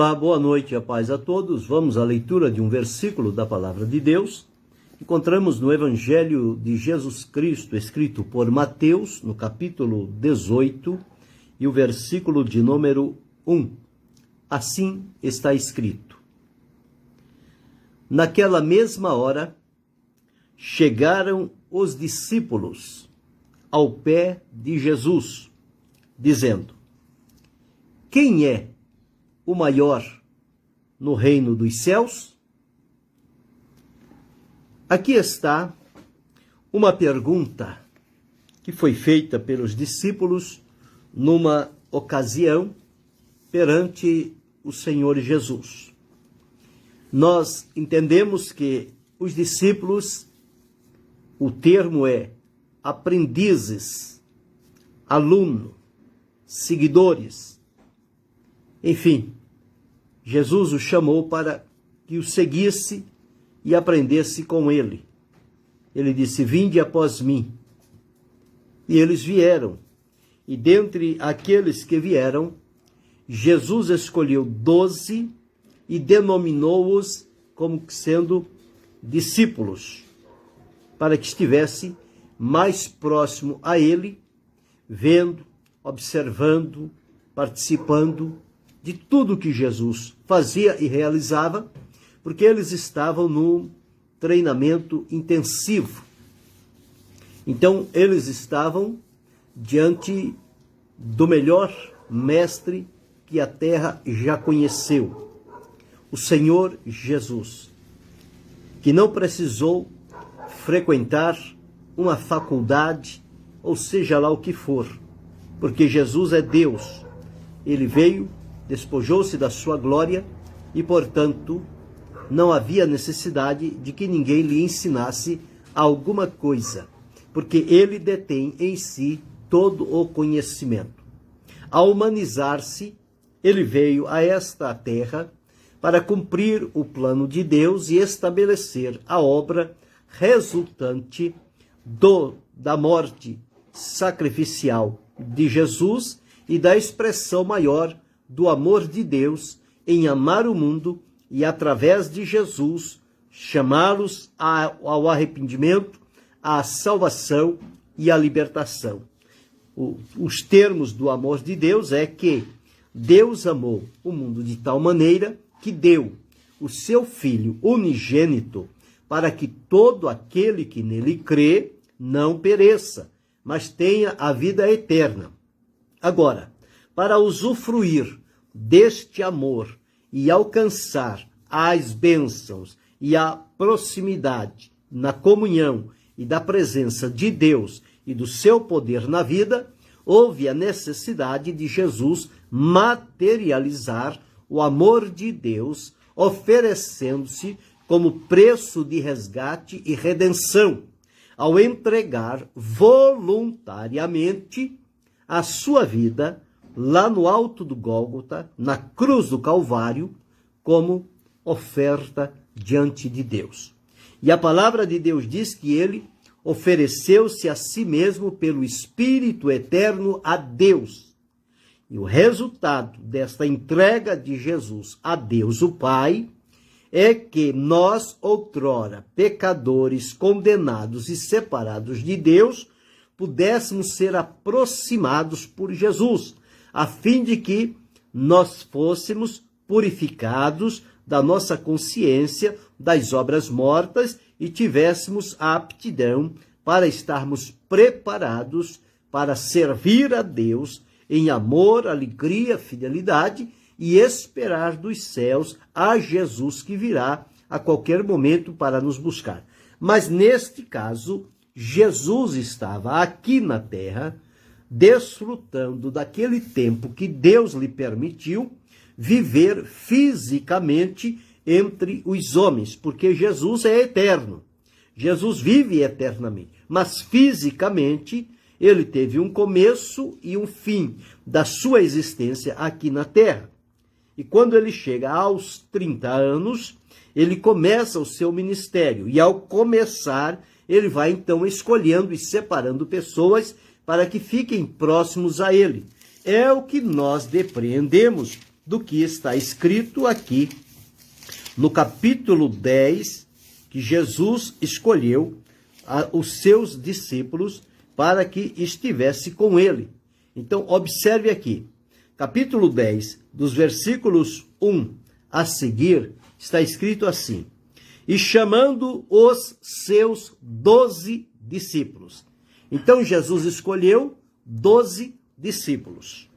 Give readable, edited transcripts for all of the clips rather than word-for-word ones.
Olá, boa noite e a paz a todos. Vamos à leitura de um versículo da Palavra de Deus. Encontramos no Evangelho de Jesus Cristo, escrito por Mateus, no capítulo 18, e o versículo de número 1. Assim está escrito: Naquela mesma hora, chegaram os discípulos ao pé de Jesus, dizendo: Quem é o maior no reino dos céus? Aqui está uma pergunta que foi feita pelos discípulos numa ocasião perante o Senhor Jesus. Nós entendemos que os discípulos, o termo é aprendizes, aluno, seguidores, enfim, Jesus o chamou para que o seguisse e aprendesse com ele. Ele disse: Vinde após mim. E eles vieram. E dentre aqueles que vieram, Jesus escolheu 12 e denominou-os como sendo discípulos, para que estivesse mais próximo a ele, vendo, observando, participando de tudo que Jesus fazia e realizava, porque eles estavam num treinamento intensivo. Então, eles estavam diante do melhor mestre que a terra já conheceu, o Senhor Jesus, que não precisou frequentar uma faculdade, ou seja lá o que for, porque Jesus é Deus. Ele veio, despojou-se da sua glória e, portanto, não havia necessidade de que ninguém lhe ensinasse alguma coisa, porque ele detém em si todo o conhecimento. Ao humanizar-se, ele veio a esta terra para cumprir o plano de Deus e estabelecer a obra resultante da morte sacrificial de Jesus e da expressão maior do amor de Deus em amar o mundo e, através de Jesus, chamá-los ao arrependimento, à salvação e à libertação. Os termos do amor de Deus é que Deus amou o mundo de tal maneira que deu o seu Filho unigênito para que todo aquele que nele crê não pereça, mas tenha a vida eterna. Agora, para usufruir deste amor e alcançar as bênçãos e a proximidade na comunhão e da presença de Deus e do seu poder na vida, houve a necessidade de Jesus materializar o amor de Deus, oferecendo-se como preço de resgate e redenção, ao entregar voluntariamente a sua vida lá no alto do Gólgota, na cruz do Calvário, como oferta diante de Deus. E a palavra de Deus diz que ele ofereceu-se a si mesmo pelo Espírito eterno a Deus. E o resultado desta entrega de Jesus a Deus o Pai é que nós, outrora pecadores, condenados e separados de Deus, pudéssemos ser aproximados por Jesus, a fim de que nós fôssemos purificados da nossa consciência das obras mortas e tivéssemos a aptidão para estarmos preparados para servir a Deus em amor, alegria, fidelidade e esperar dos céus a Jesus que virá a qualquer momento para nos buscar. Mas neste caso, Jesus estava aqui na terra, desfrutando daquele tempo que Deus lhe permitiu viver fisicamente entre os homens, porque Jesus é eterno. Jesus vive eternamente, mas fisicamente ele teve um começo e um fim da sua existência aqui na terra. E quando ele chega aos 30 anos, ele começa o seu ministério. E ao começar, ele vai então escolhendo e separando pessoas para que fiquem próximos a ele. É o que nós depreendemos do que está escrito aqui no capítulo 10, que Jesus escolheu os seus discípulos para que estivesse com ele. Então, observe aqui, capítulo 10, dos versículos 1 a seguir, está escrito assim: e chamando os seus 12 discípulos. Então, Jesus escolheu 12 discípulos.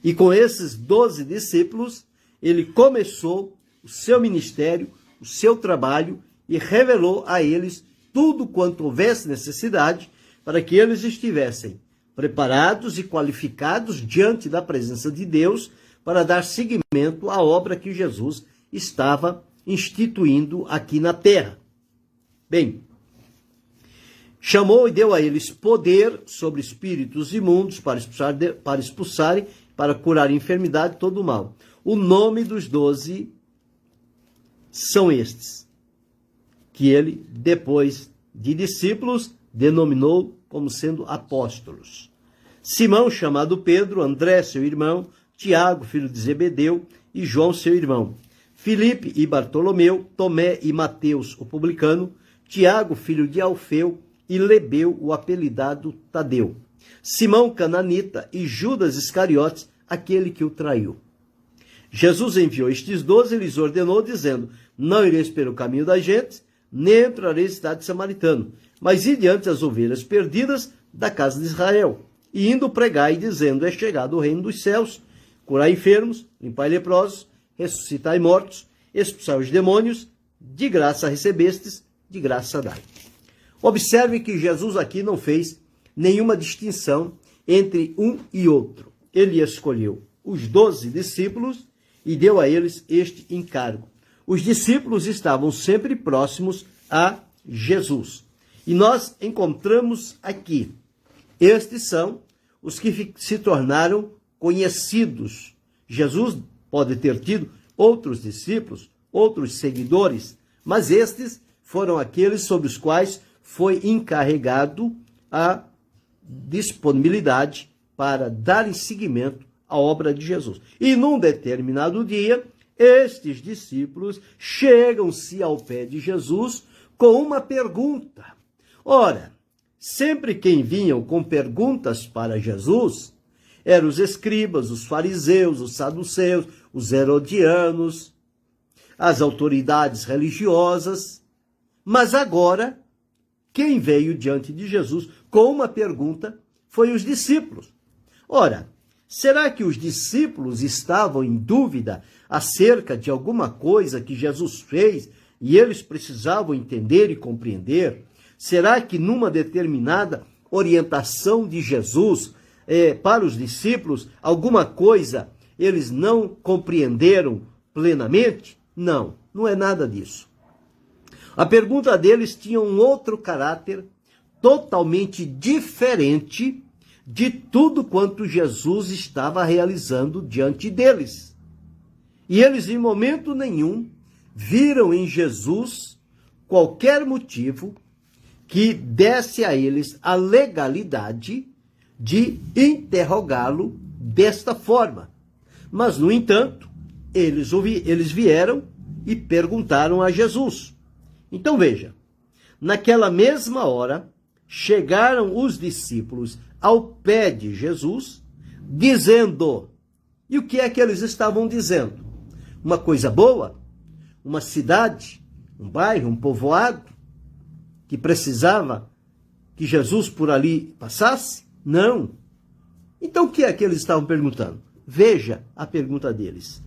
E com esses 12 discípulos, ele começou o seu ministério, o seu trabalho, e revelou a eles tudo quanto houvesse necessidade para que eles estivessem preparados e qualificados diante da presença de Deus para dar seguimento à obra que Jesus estava instituindo aqui na terra. Bem, chamou e deu a eles poder sobre espíritos imundos para expulsarem, para curar a enfermidade e todo o mal. O nome dos 12 são estes, que ele, depois de discípulos, denominou como sendo apóstolos: Simão, chamado Pedro, André, seu irmão, Tiago, filho de Zebedeu, e João, seu irmão, Filipe e Bartolomeu, Tomé e Mateus, o publicano, Tiago, filho de Alfeu, e Lebeu, o apelidado Tadeu, Simão cananita e Judas Iscariotes, aquele que o traiu. Jesus enviou estes 12 e lhes ordenou, dizendo: não ireis pelo caminho das gentes, nem entrareis em cidade samaritana, mas ide diante as ovelhas perdidas da casa de Israel. E indo pregai, dizendo: é chegado o reino dos céus, curai enfermos, limpai leprosos, ressuscitai mortos, expulsai os demônios, de graça recebestes, de graça dai. Observe que Jesus aqui não fez nenhuma distinção entre um e outro. Ele escolheu os 12 discípulos e deu a eles este encargo. Os discípulos estavam sempre próximos a Jesus. E nós encontramos aqui, estes são os que se tornaram conhecidos. Jesus pode ter tido outros discípulos, outros seguidores, mas estes foram aqueles sobre os quais foi encarregado a disponibilidade para darem seguimento à obra de Jesus. E num determinado dia, estes discípulos chegam-se ao pé de Jesus com uma pergunta. Ora, sempre quem vinham com perguntas para Jesus eram os escribas, os fariseus, os saduceus, os herodianos, as autoridades religiosas. Mas agora, quem veio diante de Jesus com uma pergunta foi os discípulos. Ora, será que os discípulos estavam em dúvida acerca de alguma coisa que Jesus fez e eles precisavam entender e compreender? Será que numa determinada orientação de Jesus para os discípulos, alguma coisa eles não compreenderam plenamente? Não, não é nada disso. A pergunta deles tinha um outro caráter totalmente diferente de tudo quanto Jesus estava realizando diante deles. E eles, em momento nenhum, viram em Jesus qualquer motivo que desse a eles a legalidade de interrogá-lo desta forma. Mas, no entanto, eles vieram e perguntaram a Jesus. Então veja, naquela mesma hora, chegaram os discípulos ao pé de Jesus, dizendo, e o que é que eles estavam dizendo? Uma coisa boa? Uma cidade, um bairro, um povoado, que precisava que Jesus por ali passasse? Não. Então o que é que eles estavam perguntando? Veja a pergunta deles.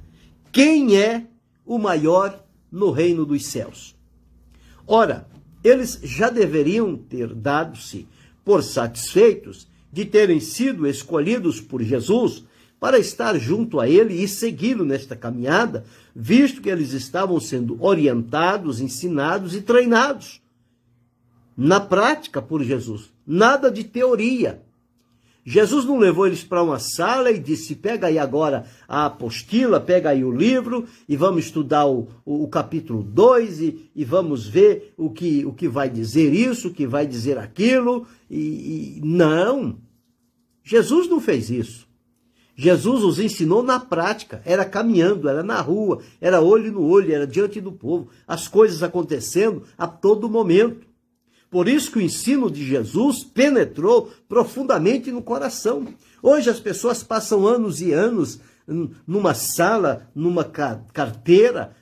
Quem é o maior no reino dos céus? Ora, eles já deveriam ter dado-se por satisfeitos de terem sido escolhidos por Jesus para estar junto a ele e segui-lo nesta caminhada, visto que eles estavam sendo orientados, ensinados e treinados na prática por Jesus. Nada de teoria. Jesus não levou eles para uma sala e disse, pega aí agora a apostila, pega aí o livro e vamos estudar o capítulo 2 e vamos ver o que vai dizer isso, o que vai dizer aquilo. Não, Jesus não fez isso. Jesus os ensinou na prática, era caminhando, era na rua, era olho no olho, era diante do povo, as coisas acontecendo a todo momento. Por isso que o ensino de Jesus penetrou profundamente no coração. Hoje as pessoas passam anos e anos numa sala, numa carteira,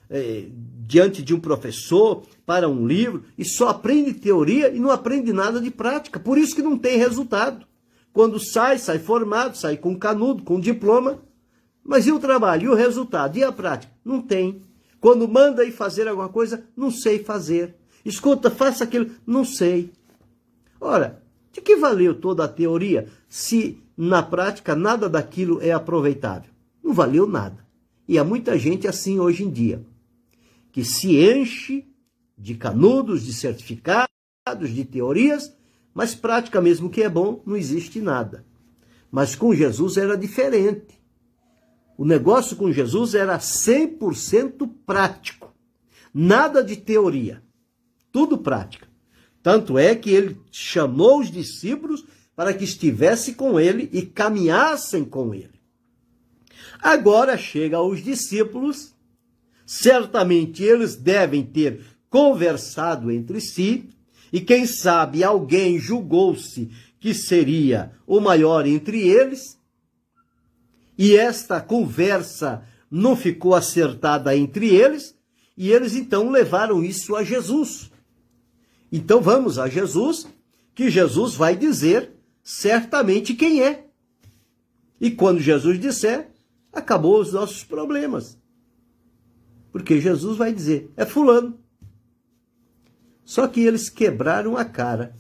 diante de um professor, para um livro, e só aprende teoria e não aprende nada de prática. Por isso que não tem resultado. Quando sai formado, sai com canudo, com diploma. Mas e o trabalho? E o resultado? E a prática? Não tem. Quando manda ir fazer alguma coisa, não sei fazer. Escuta, faça aquilo, não sei. Ora, de que valeu toda a teoria se na prática nada daquilo é aproveitável? Não valeu nada. E há muita gente assim hoje em dia, que se enche de canudos, de certificados, de teorias, mas prática mesmo que é bom, não existe nada. Mas com Jesus era diferente. O negócio com Jesus era 100% prático. Nada de teoria. Tudo prática. Tanto é que ele chamou os discípulos para que estivessem com ele e caminhassem com ele. Agora chega aos discípulos, certamente eles devem ter conversado entre si, e quem sabe alguém julgou-se que seria o maior entre eles, e esta conversa não ficou acertada entre eles, e eles então levaram isso a Jesus. Então vamos a Jesus, que Jesus vai dizer certamente quem é. E quando Jesus disser, acabou os nossos problemas. Porque Jesus vai dizer, é fulano. Só que eles quebraram a cara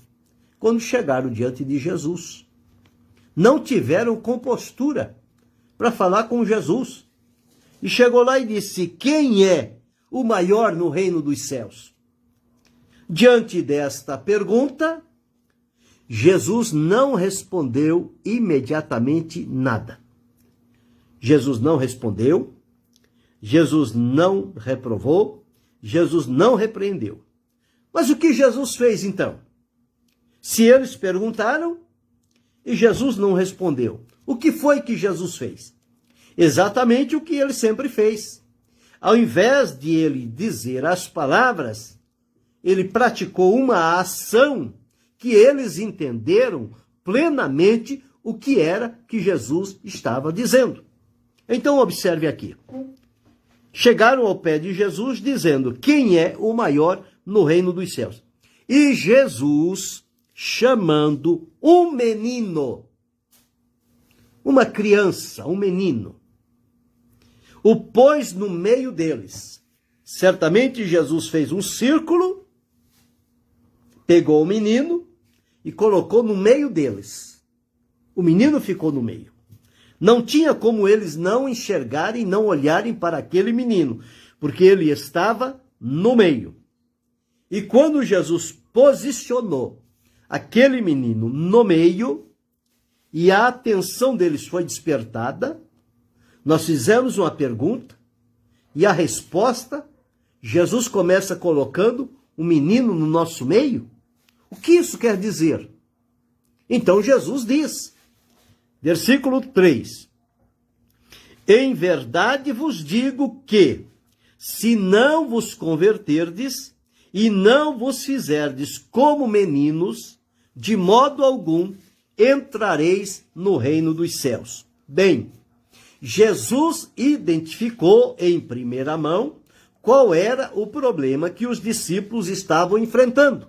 quando chegaram diante de Jesus. Não tiveram compostura para falar com Jesus. E chegou lá e disse, quem é o maior no reino dos céus? Diante desta pergunta, Jesus não respondeu imediatamente nada. Jesus não respondeu, Jesus não reprovou, Jesus não repreendeu. Mas o que Jesus fez então? Se eles perguntaram e Jesus não respondeu, o que foi que Jesus fez? Exatamente o que ele sempre fez. Ao invés de ele dizer as palavras, ele praticou uma ação que eles entenderam plenamente o que era que Jesus estava dizendo. Então observe aqui. Chegaram ao pé de Jesus dizendo, quem é o maior no reino dos céus? E Jesus, chamando um menino, uma criança, um menino, o pôs no meio deles. Certamente Jesus fez um círculo, pegou o menino e colocou no meio deles. O menino ficou no meio. Não tinha como eles não enxergarem, não olharem para aquele menino, porque ele estava no meio. E quando Jesus posicionou aquele menino no meio, e a atenção deles foi despertada, nós fizemos uma pergunta, e a resposta, Jesus começa colocando o menino no nosso meio. O que isso quer dizer? Então Jesus diz, versículo 3, em verdade vos digo que, se não vos converterdes e não vos fizerdes como meninos, de modo algum entrareis no reino dos céus. Bem, Jesus identificou em primeira mão qual era o problema que os discípulos estavam enfrentando.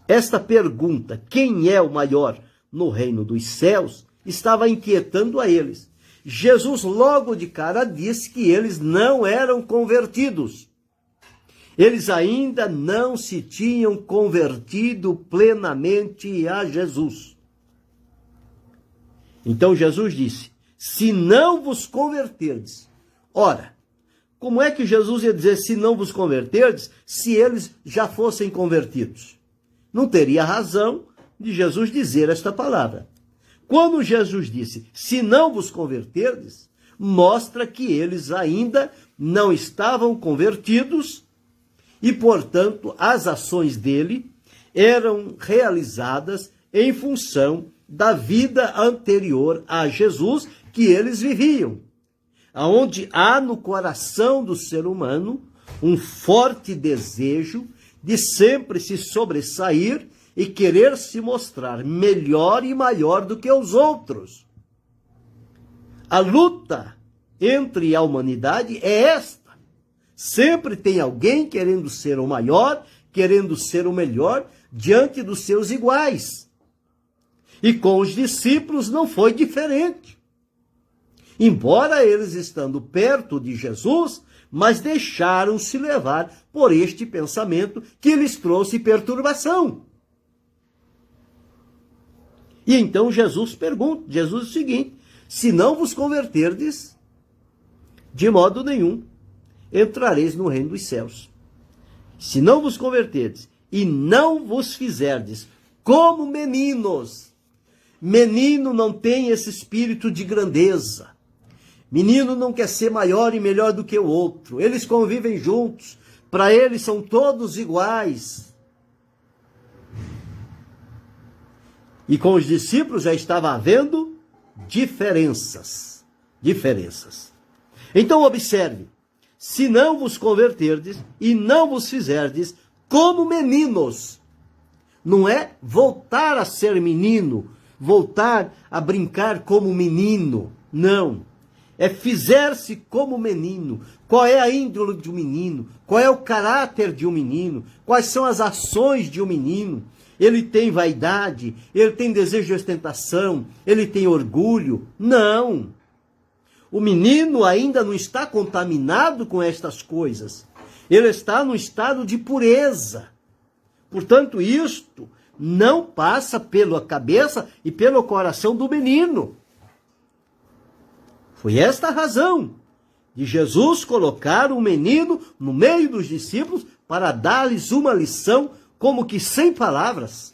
Esta pergunta, quem é o maior no reino dos céus, estava inquietando a eles. Jesus logo de cara disse que eles não eram convertidos. Eles ainda não se tinham convertido plenamente a Jesus. Então Jesus disse, se não vos converterdes. Ora, como é que Jesus ia dizer se não vos converterdes, se eles já fossem convertidos? Não teria razão de Jesus dizer esta palavra. Quando Jesus disse, se não vos converterdes, mostra que eles ainda não estavam convertidos e, portanto, as ações dele eram realizadas em função da vida anterior a Jesus que eles viviam, aonde há no coração do ser humano um forte desejo de sempre se sobressair e querer se mostrar melhor e maior do que os outros. A luta entre a humanidade é esta. Sempre tem alguém querendo ser o maior, querendo ser o melhor diante dos seus iguais. E com os discípulos não foi diferente. Embora eles estando perto de Jesus, mas deixaram-se levar por este pensamento que lhes trouxe perturbação. E então Jesus pergunta, Jesus diz o seguinte: se não vos converterdes, de modo nenhum entrareis no reino dos céus. Se não vos converterdes e não vos fizerdes como meninos. Menino não tem esse espírito de grandeza. Menino não quer ser maior e melhor do que o outro. Eles convivem juntos. Para eles são todos iguais. E com os discípulos já estava havendo diferenças. Então observe. Se não vos converterdes e não vos fizerdes como meninos. Não é voltar a ser menino, voltar a brincar como menino. Não. É fizer-se como menino. Qual é a índole de um menino? Qual é o caráter de um menino? Quais são as ações de um menino? Ele tem vaidade? Ele tem desejo de ostentação? Ele tem orgulho? Não. O menino ainda não está contaminado com estas coisas. Ele está num estado de pureza. Portanto, isto não passa pela cabeça e pelo coração do menino. Foi esta a razão de Jesus colocar o menino no meio dos discípulos para dar-lhes uma lição como que sem palavras.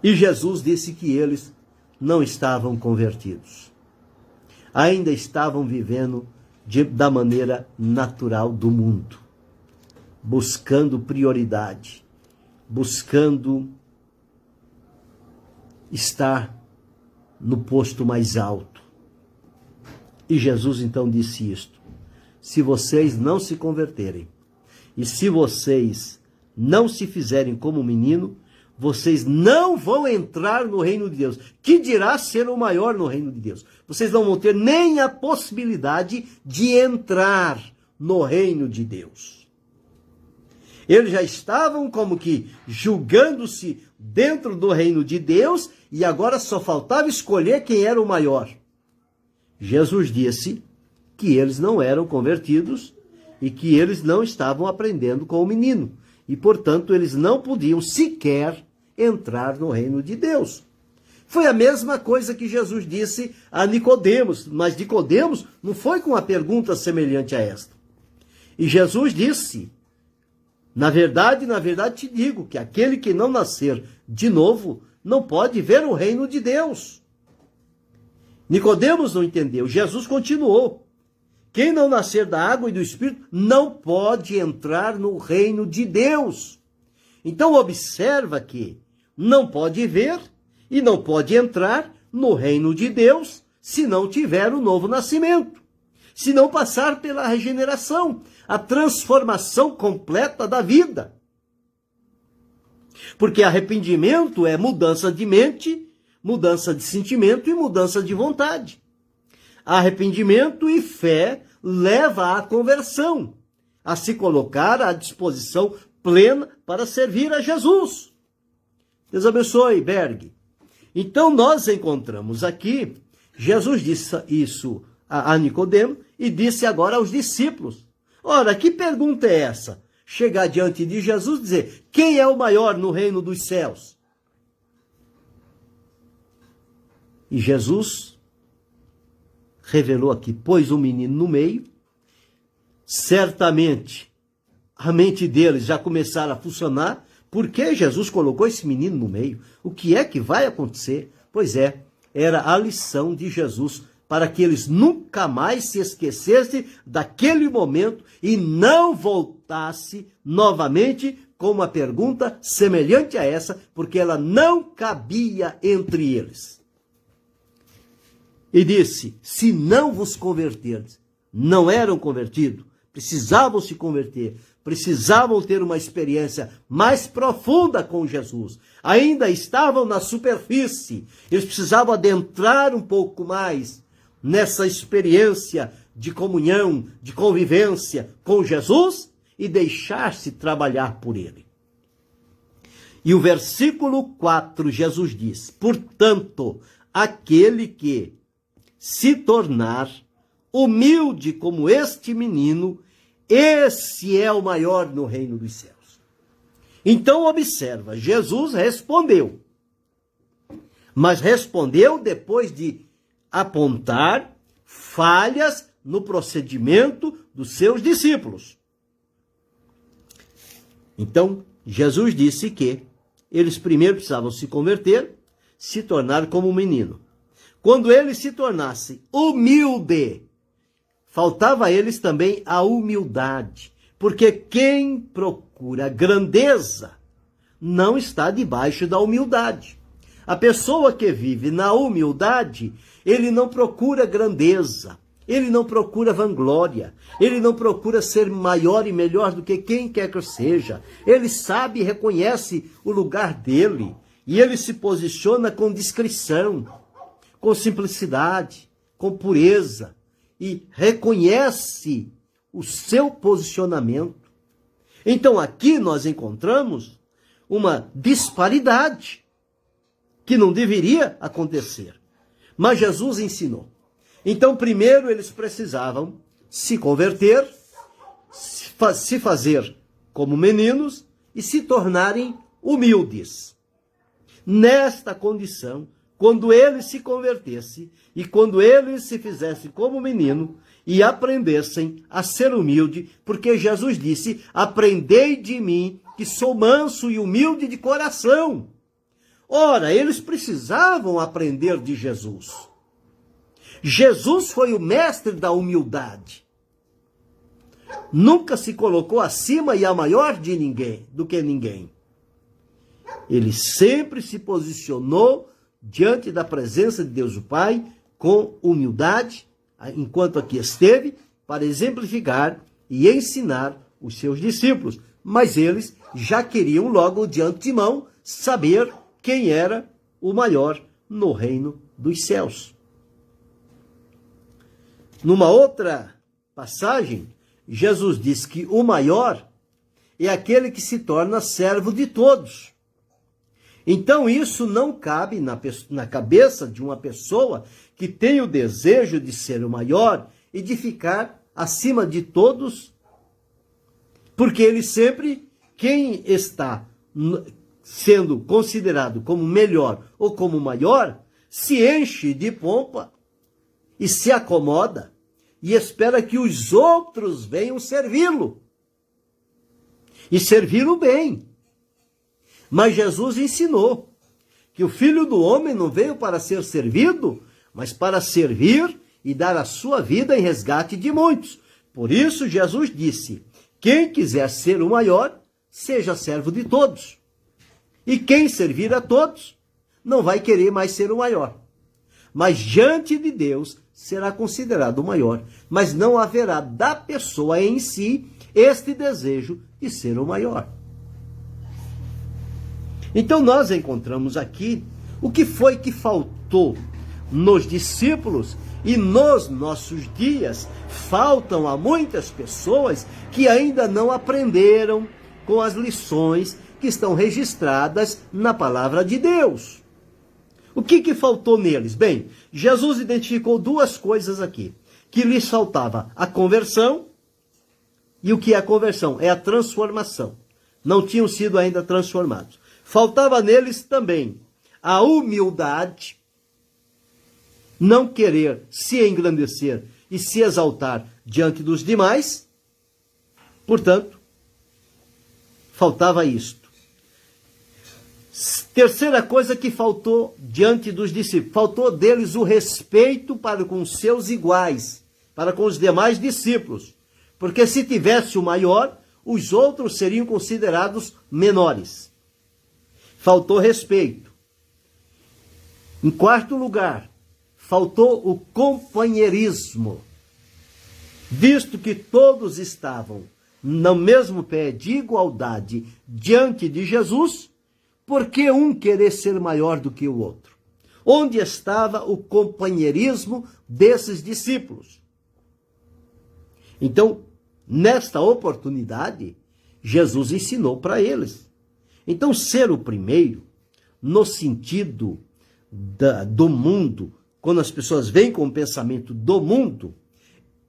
E Jesus disse que eles não estavam convertidos. Ainda estavam vivendo da maneira natural do mundo, buscando prioridade, buscando estar no posto mais alto. E Jesus então disse isto: se vocês não se converterem, e se vocês não se fizerem como um menino, vocês não vão entrar no reino de Deus. Que dirá ser o maior no reino de Deus? Vocês não vão ter nem a possibilidade de entrar no reino de Deus. Eles já estavam como que julgando-se dentro do reino de Deus e agora só faltava escolher quem era o maior. Jesus disse que eles não eram convertidos e que eles não estavam aprendendo com o menino. E, portanto, eles não podiam sequer entrar no reino de Deus. Foi a mesma coisa que Jesus disse a Nicodemos, mas Nicodemos não foi com uma pergunta semelhante a esta. E Jesus disse: na verdade te digo que aquele que não nascer de novo não pode ver o reino de Deus. Nicodemos não entendeu. Jesus continuou: quem não nascer da água e do Espírito não pode entrar no reino de Deus. Então observa que não pode ver e não pode entrar no reino de Deus se não tiver o novo nascimento, se não passar pela regeneração, a transformação completa da vida. Porque arrependimento é mudança de mente, mudança de sentimento e mudança de vontade. Arrependimento e fé leva à conversão, a se colocar à disposição plena para servir a Jesus. Deus abençoe, Berg. Então nós encontramos aqui, Jesus disse isso a Nicodemo e disse agora aos discípulos. Ora, que pergunta é essa? Chegar diante de Jesus e dizer: quem é o maior no reino dos céus? E Jesus revelou aqui: pôs um menino no meio. Certamente a mente deles já começaram a funcionar. Por que Jesus colocou esse menino no meio? O que é que vai acontecer? Pois é, era a lição de Jesus para que eles nunca mais se esquecessem daquele momento e não voltasse novamente com uma pergunta semelhante a essa, porque ela não cabia entre eles. E disse: se não vos converterdes, não eram convertidos, precisavam se converter, precisavam ter uma experiência mais profunda com Jesus. Ainda estavam na superfície, eles precisavam adentrar um pouco mais nessa experiência de comunhão, de convivência com Jesus e deixar-se trabalhar por ele. E o versículo 4, Jesus diz: portanto, aquele que se tornar humilde como este menino, esse é o maior no reino dos céus. Então observa, Jesus respondeu, mas respondeu depois de apontar falhas no procedimento dos seus discípulos. Então, Jesus disse que eles primeiro precisavam se converter, se tornar como um menino. Quando ele se tornasse humilde, faltava a eles também a humildade, porque quem procura grandeza não está debaixo da humildade. A pessoa que vive na humildade, ele não procura grandeza, ele não procura vanglória, ele não procura ser maior e melhor do que quem quer que seja. Ele sabe e reconhece o lugar dele, e ele se posiciona com discrição, com simplicidade, com pureza, e reconhece o seu posicionamento. Então aqui nós encontramos uma disparidade que não deveria acontecer. Mas Jesus ensinou. Então primeiro eles precisavam se converter, se fazer como meninos e se tornarem humildes. Nesta condição, quando eles se convertessem e quando eles se fizessem como menino e aprendessem a ser humilde, porque Jesus disse: aprendei de mim, que sou manso e humilde de coração. Ora, eles precisavam aprender de Jesus. Jesus foi o mestre da humildade. Nunca se colocou acima e a maior de ninguém, do que ninguém. Ele sempre se posicionou diante da presença de Deus o Pai, com humildade, enquanto aqui esteve, para exemplificar e ensinar os seus discípulos. Mas eles já queriam logo de antemão saber quem era o maior no reino dos céus. Numa outra passagem, Jesus diz que o maior é aquele que se torna servo de todos. Então isso não cabe na cabeça de uma pessoa que tem o desejo de ser o maior e de ficar acima de todos, porque ele sempre, quem está sendo considerado como melhor ou como maior, se enche de pompa e se acomoda e espera que os outros venham servi-lo e servi-lo bem. Mas Jesus ensinou que o Filho do Homem não veio para ser servido, mas para servir e dar a sua vida em resgate de muitos. Por isso Jesus disse: quem quiser ser o maior, seja servo de todos. E quem servir a todos, não vai querer mais ser o maior. Mas diante de Deus será considerado o maior. Mas não haverá da pessoa em si este desejo de ser o maior. Então nós encontramos aqui o que foi que faltou nos discípulos e nos nossos dias. Faltam a muitas pessoas que ainda não aprenderam com as lições que estão registradas na palavra de Deus. O que faltou neles? Bem, Jesus identificou duas coisas aqui, que lhes faltava: a conversão. E o que é a conversão? É a transformação. Não tinham sido ainda transformados. Faltava neles também a humildade, não querer se engrandecer e se exaltar diante dos demais. Portanto, faltava isto. Terceira coisa que faltou diante dos discípulos, faltou deles o respeito para com seus iguais, para com os demais discípulos. Porque se tivesse o maior, os outros seriam considerados menores. Faltou respeito. Em quarto lugar, faltou o companheirismo. Visto que todos estavam no mesmo pé de igualdade diante de Jesus, por que um querer ser maior do que o outro? Onde estava o companheirismo desses discípulos? Então, nesta oportunidade, Jesus ensinou para eles. Então, ser o primeiro, no sentido do mundo, quando as pessoas vêm com o pensamento do mundo,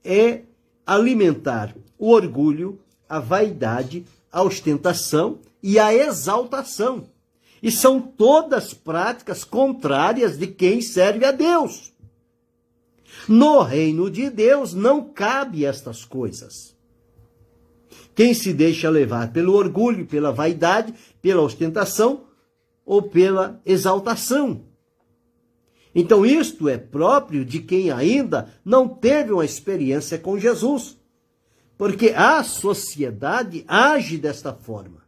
é alimentar o orgulho, a vaidade, a ostentação e a exaltação. E são todas práticas contrárias de quem serve a Deus. No reino de Deus não cabe estas coisas. Quem se deixa levar pelo orgulho, pela vaidade, pela ostentação ou pela exaltação. Então isto é próprio de quem ainda não teve uma experiência com Jesus. Porque a sociedade age desta forma.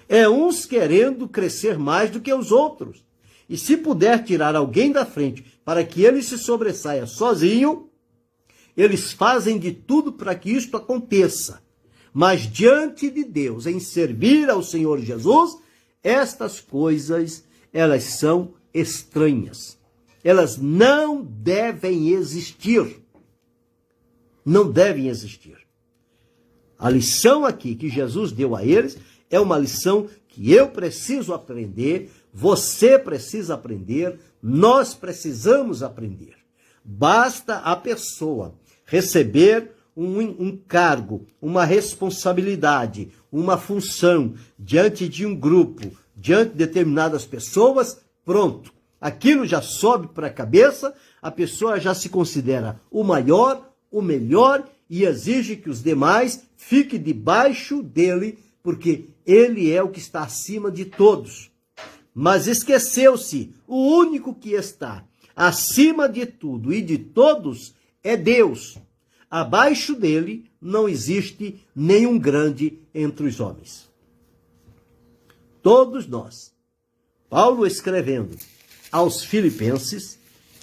É uns querendo crescer mais do que os outros. E se puder tirar alguém da frente para que ele se sobressaia sozinho, eles fazem de tudo para que isto aconteça. Mas diante de Deus, em servir ao Senhor Jesus, estas coisas, elas são estranhas. Elas não devem existir. Não devem existir. A lição aqui que Jesus deu a eles é uma lição que eu preciso aprender, você precisa aprender, nós precisamos aprender. Basta a pessoa receber um cargo, uma responsabilidade, uma função diante de um grupo, diante de determinadas pessoas, pronto. Aquilo já sobe para a cabeça, a pessoa já se considera o maior, o melhor e exige que os demais fiquem debaixo dele, porque ele é o que está acima de todos. Mas esqueceu-se, o único que está acima de tudo e de todos é Deus. Abaixo dele não existe nenhum grande entre os homens. Todos nós. Paulo escrevendo aos Filipenses,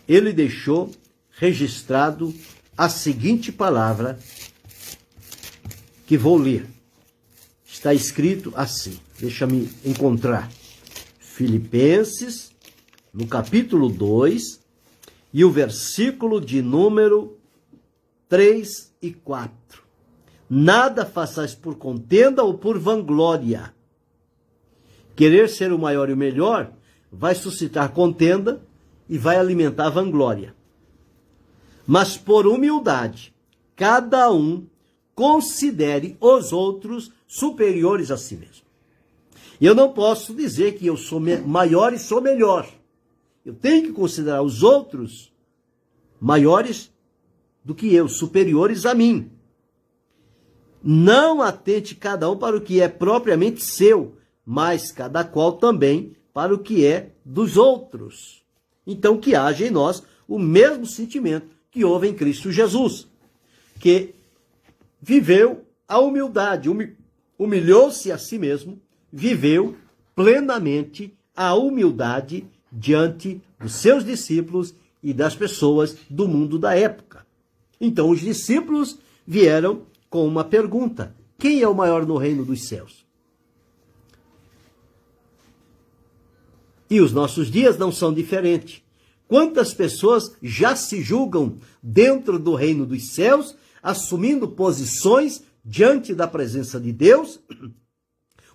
ele deixou registrado a seguinte palavra que vou ler. Está escrito assim, deixa-me encontrar. Filipenses, no capítulo 2, e o versículo de número 3 e 4. Nada façais por contenda ou por vanglória. Querer ser o maior e o melhor vai suscitar contenda e vai alimentar a vanglória. Mas por humildade, cada um considere os outros superiores a si mesmo. E eu não posso dizer que eu sou maior e sou melhor. Eu tenho que considerar os outros maiores do que eu, superiores a mim. Não atente cada um para o que é propriamente seu, mas cada qual também para o que é dos outros. Então que haja em nós o mesmo sentimento que houve em Cristo Jesus, que viveu a humildade, humilhou-se a si mesmo, viveu plenamente a humildade diante dos seus discípulos e das pessoas do mundo da época. Então os discípulos vieram com uma pergunta: quem é o maior no reino dos céus? E os nossos dias não são diferentes. Quantas pessoas já se julgam dentro do reino dos céus, assumindo posições diante da presença de Deus,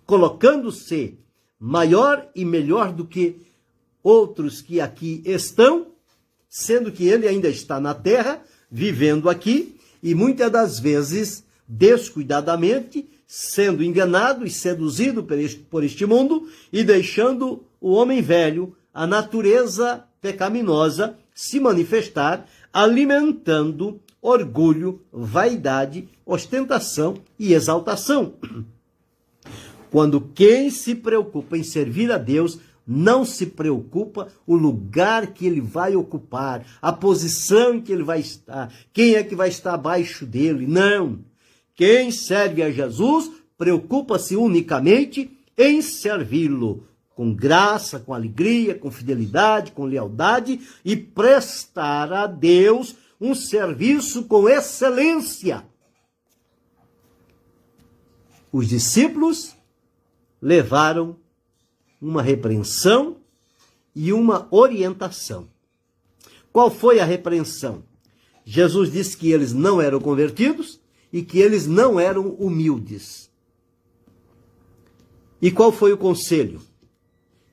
colocando-se maior e melhor do que outros que aqui estão, sendo que ele ainda está na terra, vivendo aqui, e muitas das vezes, descuidadamente, sendo enganado e seduzido por este mundo e deixando o homem velho, a natureza pecaminosa, se manifestar, alimentando orgulho, vaidade, ostentação e exaltação. Quando quem se preocupa em servir a Deus não se preocupa o lugar que ele vai ocupar, a posição em que ele vai estar, quem é que vai estar abaixo dele. Não. Quem serve a Jesus preocupa-se unicamente em servi-lo, com graça, com alegria, com fidelidade, com lealdade, e prestar a Deus um serviço com excelência. Os discípulos levaram uma repreensão e uma orientação. Qual foi a repreensão? Jesus disse que eles não eram convertidos e que eles não eram humildes. E qual foi o conselho?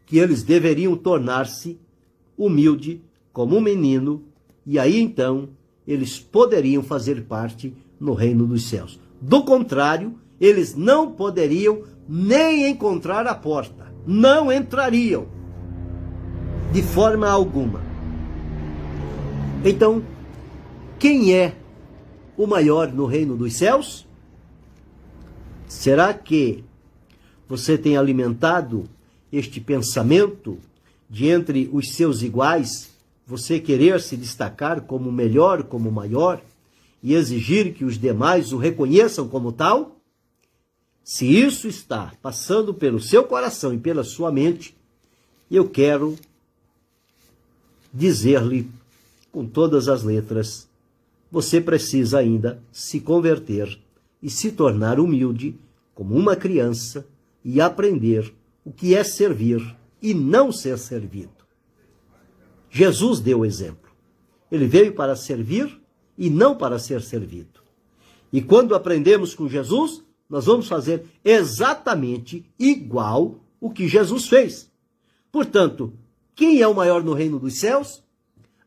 Que eles deveriam tornar-se humilde como um menino, e aí então eles poderiam fazer parte no reino dos céus. Do contrário, eles não poderiam nem encontrar a porta, não entrariam de forma alguma. Então, quem é o maior no reino dos céus? Será que você tem alimentado este pensamento de entre os seus iguais, você querer se destacar como melhor, como maior, e exigir que os demais o reconheçam como tal? Se isso está passando pelo seu coração e pela sua mente, eu quero dizer-lhe com todas as letras, você precisa ainda se converter e se tornar humilde como uma criança e aprender o que é servir e não ser servido. Jesus deu o exemplo. Ele veio para servir e não para ser servido. E quando aprendemos com Jesus, nós vamos fazer exatamente igual o que Jesus fez. Portanto, quem é o maior no reino dos céus?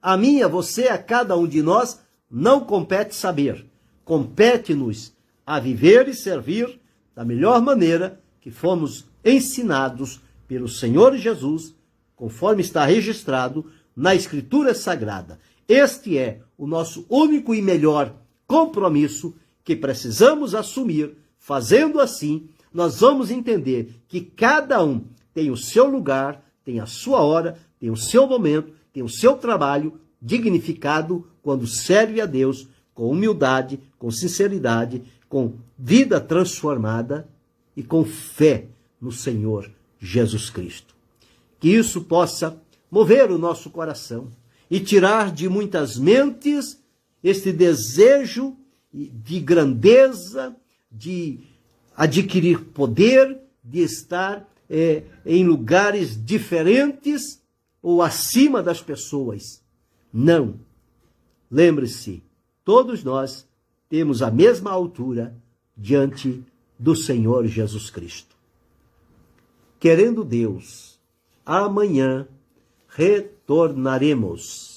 A mim, a você, a cada um de nós, não compete saber. Compete-nos a viver e servir da melhor maneira que fomos ensinados pelo Senhor Jesus, conforme está registrado na Escritura Sagrada. Este é o nosso único e melhor compromisso que precisamos assumir. Fazendo assim, nós vamos entender que cada um tem o seu lugar, tem a sua hora, tem o seu momento, tem o seu trabalho dignificado quando serve a Deus com humildade, com sinceridade, com vida transformada e com fé no Senhor Jesus Cristo. Que isso possa mover o nosso coração e tirar de muitas mentes este desejo de grandeza, de adquirir poder, de estar em lugares diferentes ou acima das pessoas. Não. Lembre-se, todos nós temos a mesma altura diante do Senhor Jesus Cristo. Querendo Deus, amanhã retornaremos.